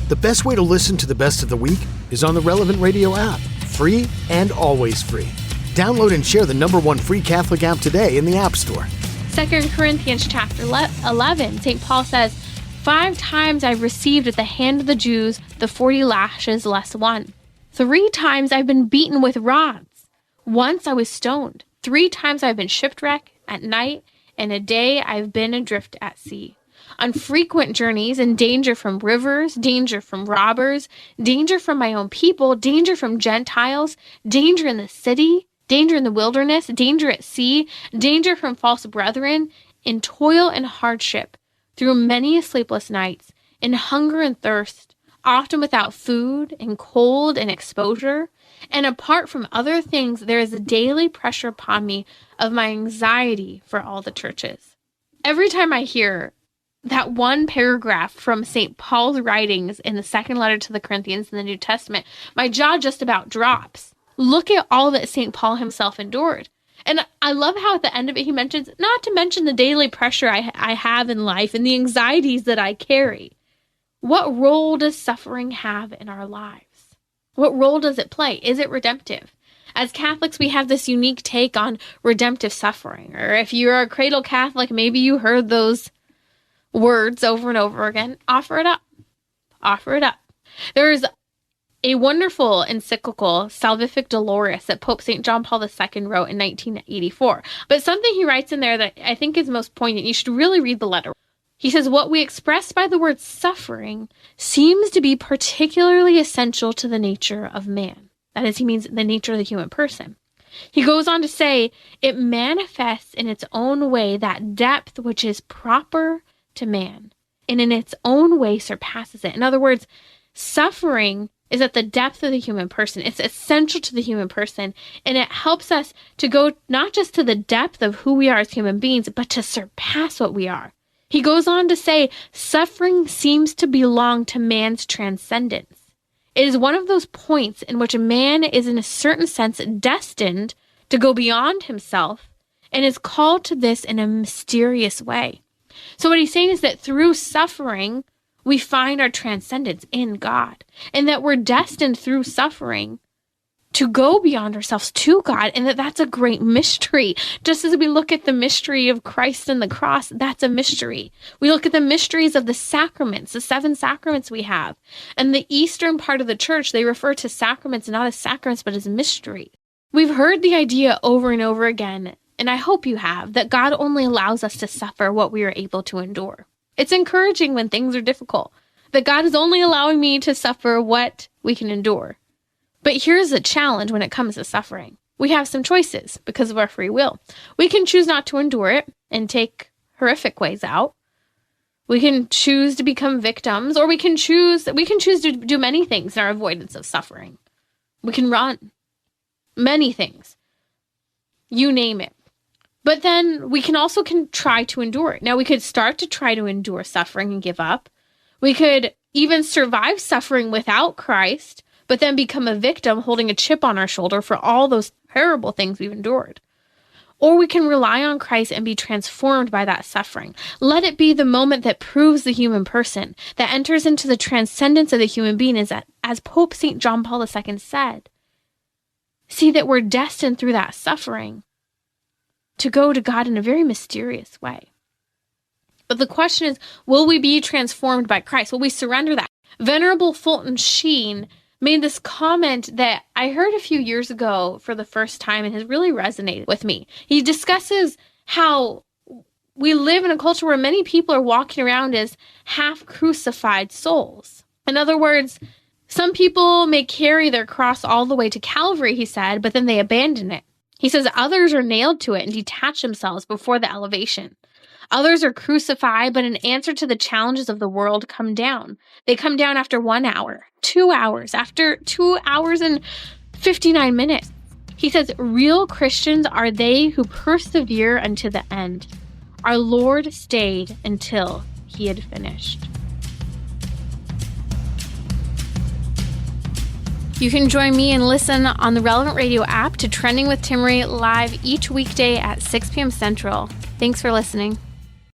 The best way to listen to the best of the week is on the Relevant Radio app. Free and always free. Download and share the #1 free Catholic app today in the App Store. 2 Corinthians chapter 11, St. Paul says, 5 times I've received at the hand of the Jews the 40 lashes less 1. 3 times I've been beaten with rods. Once I was stoned. 3 times I've been shipwrecked at night, and a day I've been adrift at sea. On frequent journeys, in danger from rivers, danger from robbers, danger from my own people, danger from Gentiles, danger in the city, danger in the wilderness, danger at sea, danger from false brethren, in toil and hardship, through many sleepless nights, in hunger and thirst, often without food, in cold and exposure. And apart from other things, there is a daily pressure upon me of my anxiety for all the churches. Every time I hear that one paragraph from St. Paul's writings in the second letter to the Corinthians in the New Testament, my jaw just about drops. Look at all that St. Paul himself endured. And I love how at the end of it, he mentions, not to mention the daily pressure I have in life and the anxieties that I carry. What role does suffering have in our lives? What role does it play? Is it redemptive? As Catholics, we have this unique take on redemptive suffering. Or if you're a cradle Catholic, maybe you heard those words over and over again. Offer it up. Offer it up. There's a wonderful encyclical, Salvific Doloris, that Pope St. John Paul II wrote in 1984. But something he writes in there that I think is most poignant, you should really read the letter. He says, what we express by the word suffering seems to be particularly essential to the nature of man. That is, he means the nature of the human person. He goes on to say, it manifests in its own way that depth which is proper to man, and in its own way surpasses it. In other words, suffering is at the depth of the human person. It's essential to the human person, and it helps us to go not just to the depth of who we are as human beings, but to surpass what we are. He goes on to say, suffering seems to belong to man's transcendence. It is one of those points in which a man is in a certain sense destined to go beyond himself and is called to this in a mysterious way. So what he's saying is that through suffering, we find our transcendence in God, and that we're destined through suffering to go beyond ourselves to God, and that's a great mystery. Just as we look at the mystery of Christ and the cross, that's a mystery. We look at the mysteries of the sacraments, the 7 sacraments we have. And the Eastern part of the church, they refer to sacraments not as sacraments, but as mystery. We've heard the idea over and over again, and I hope you have, that God only allows us to suffer what we are able to endure. It's encouraging when things are difficult, that God is only allowing me to suffer what we can endure. But here's a challenge when it comes to suffering. We have some choices because of our free will. We can choose not to endure it and take horrific ways out. We can choose to become victims, or we can choose to do many things in our avoidance of suffering. We can run. Many things. You name it. But then we can also try to endure it. Now, we could start to try to endure suffering and give up. We could even survive suffering without Christ, but then become a victim holding a chip on our shoulder for all those terrible things we've endured. Or we can rely on Christ and be transformed by that suffering. Let it be the moment that proves the human person, that enters into the transcendence of the human being, is that, as Pope St. John Paul II said, see that we're destined through that suffering to go to God in a very mysterious way. But the question is, will we be transformed by Christ? Will we surrender that? Venerable Fulton Sheen made this comment that I heard a few years ago for the first time and has really resonated with me. He discusses how we live in a culture where many people are walking around as half-crucified souls. In other words, some people may carry their cross all the way to Calvary, he said, but then they abandon it. He says others are nailed to it and detach themselves before the elevation. Others are crucified, but in answer to the challenges of the world, come down. They come down after 1 hour, 2 hours, after 2 hours and 59 minutes. He says, real Christians are they who persevere unto the end. Our Lord stayed until he had finished. You can join me and listen on the Relevant Radio app to Trending with Timmerie live each weekday at 6 p.m. Central. Thanks for listening.